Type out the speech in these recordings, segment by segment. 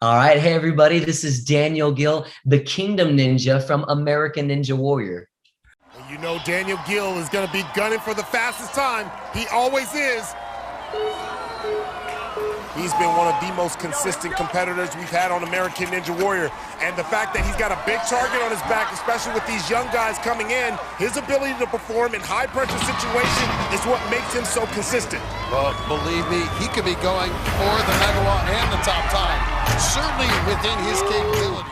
All right, hey everybody, this is Daniel Gill, the Kingdom Ninja from American Ninja Warrior. You know Daniel Gill is going to be gunning for the fastest time. He always is. He's been one of the most consistent competitors we've had on American Ninja Warrior. And the fact that he's got a big target on his back, especially with these young guys coming in, his ability to perform in high-pressure situations is what makes him so consistent. Well, believe me, he could be going for the megawatt and the top time, certainly within his capabilities.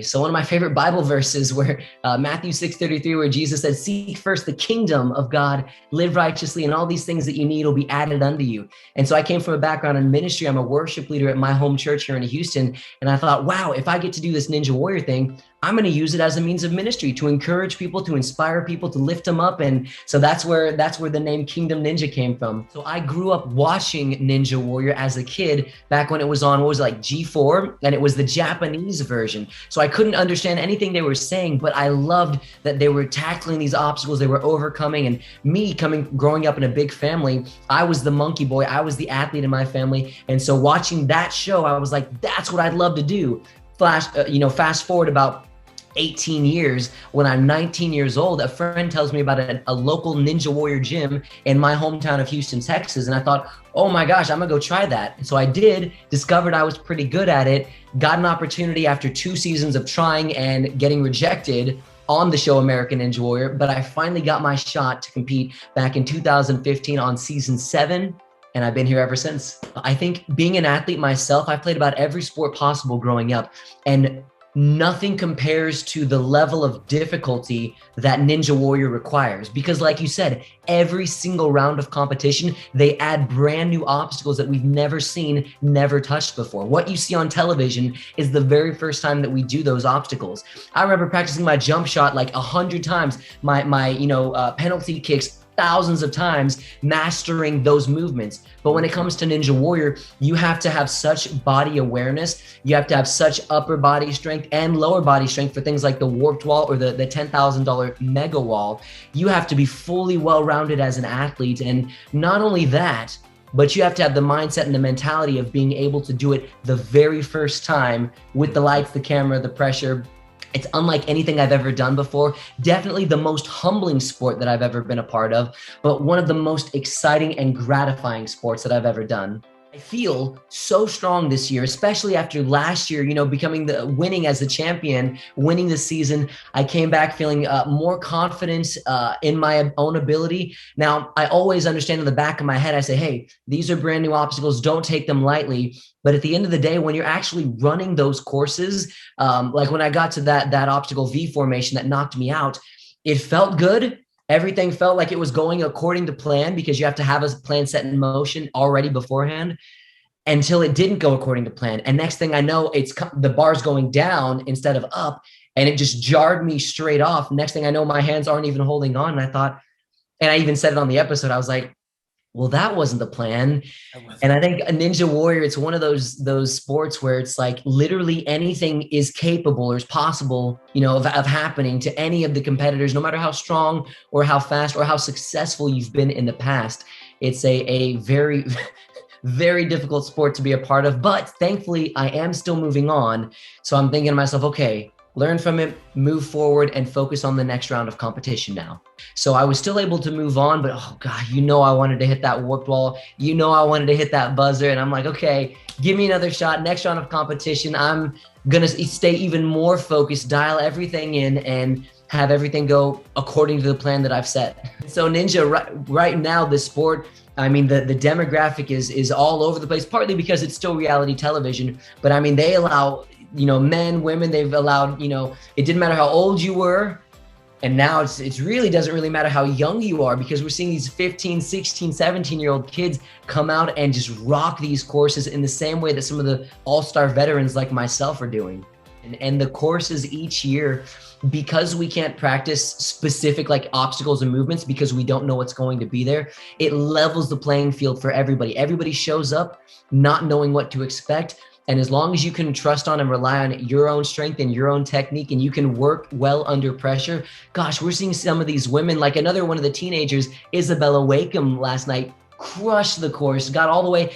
So one of my favorite Bible verses where Matthew 6:33, where Jesus said, seek first the kingdom of God, live righteously, and all these things that you need will be added unto you. And so I came from a background in ministry. I'm a worship leader at my home church here in Houston. And I thought, wow, if I get to do this Ninja Warrior thing, I'm going to use it as a means of ministry to encourage people, to inspire people, to lift them up. And so that's where the name Kingdom Ninja came from. So I grew up watching Ninja Warrior as a kid back when it was on, what was it, like G4, and it was the Japanese version. So I couldn't understand anything they were saying, but I loved that they were tackling these obstacles, they were overcoming. And me growing up in a big family, I was the monkey boy, I was the athlete in my family. And so watching that show, I was like, that's what I'd love to do. Fast forward about 18 years, when I'm 19 years old, a friend tells me about a local Ninja Warrior gym in my hometown of Houston, Texas. And I thought, oh my gosh, I'm gonna go try that. And so I did, discovered I was pretty good at it, got an opportunity after 2 seasons of trying and getting rejected on the show American Ninja Warrior, but I finally got my shot to compete back in 2015 on season 7. And I've been here ever since. I think being an athlete myself, I played about every sport possible growing up. And nothing compares to the level of difficulty that Ninja Warrior requires. Because like you said, every single round of competition, they add brand new obstacles that we've never seen, never touched before. What you see on television is the very first time that we do those obstacles. I remember practicing my jump shot like 100 times, my penalty kicks thousands of times, mastering those movements. But when it comes to Ninja Warrior, you have to have such body awareness. You have to have such upper body strength and lower body strength for things like the warped wall or the $10,000 mega wall. You have to be fully well-rounded as an athlete. And not only that, but you have to have the mindset and the mentality of being able to do it the very first time with the lights, the camera, the pressure. It's unlike anything I've ever done before. Definitely the most humbling sport that I've ever been a part of, but one of the most exciting and gratifying sports that I've ever done. I feel so strong this year, especially after last year, winning as a champion, winning the season. I came back feeling more confident in my own ability. Now, I always understand in the back of my head, I say, hey, these are brand new obstacles. Don't take them lightly. But at the end of the day, when you're actually running those courses, like when I got to that obstacle V formation that knocked me out, it felt good. Everything felt like it was going according to plan because you have to have a plan set in motion already beforehand, until it didn't go according to plan. And next thing I know, the bar's going down instead of up, and it just jarred me straight off. Next thing I know, my hands aren't even holding on. And I thought, and I even said it on the episode, I was like, well, that wasn't the plan. And I think a Ninja Warrior, it's one of those sports where it's like literally anything is capable or is possible, of happening to any of the competitors, no matter how strong or how fast or how successful you've been in the past. It's a very, very difficult sport to be a part of, but thankfully I am still moving on. So I'm thinking to myself, okay, learn from it, move forward, and focus on the next round of competition now. So I was still able to move on, but oh God, I wanted to hit that warped wall. I wanted to hit that buzzer. And I'm like, okay, give me another shot. Next round of competition, I'm going to stay even more focused, dial everything in, and have everything go according to the plan that I've set. So Ninja, right now, the sport, I mean, the demographic is all over the place, partly because it's still reality television. But I mean, they allow men, women, they've allowed, it didn't matter how old you were. And now it really doesn't really matter how young you are, because we're seeing these 15, 16, 17-year-old kids come out and just rock these courses in the same way that some of the all-star veterans like myself are doing. And the courses each year, because we can't practice specific like obstacles and movements because we don't know what's going to be there, it levels the playing field for everybody. Everybody shows up not knowing what to expect. And as long as you can trust on and rely on your own strength and your own technique, and you can work well under pressure, gosh, we're seeing some of these women, like another one of the teenagers, Isabella Wakeham last night, crushed the course, got all the way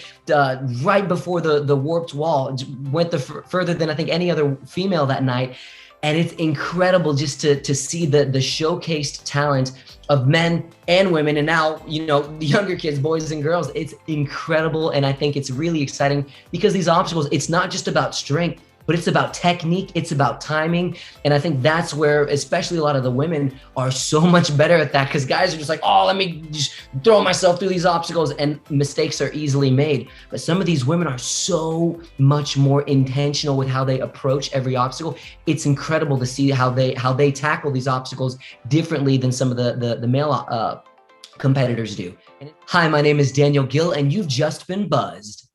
right before the warped wall, went further than I think any other female that night. And it's incredible just to see the showcased talent of men and women, and now, you know, the younger kids, boys and girls. It's incredible. And I think it's really exciting because these obstacles, it's not just about strength, but it's about technique, it's about timing. And I think that's where, especially a lot of the women are so much better at that, because guys are just like, oh, let me just throw myself through these obstacles, and mistakes are easily made. But some of these women are so much more intentional with how they approach every obstacle. It's incredible to see how they tackle these obstacles differently than some of the male competitors do. Hi, my name is Daniel Gill, and you've just been buzzed.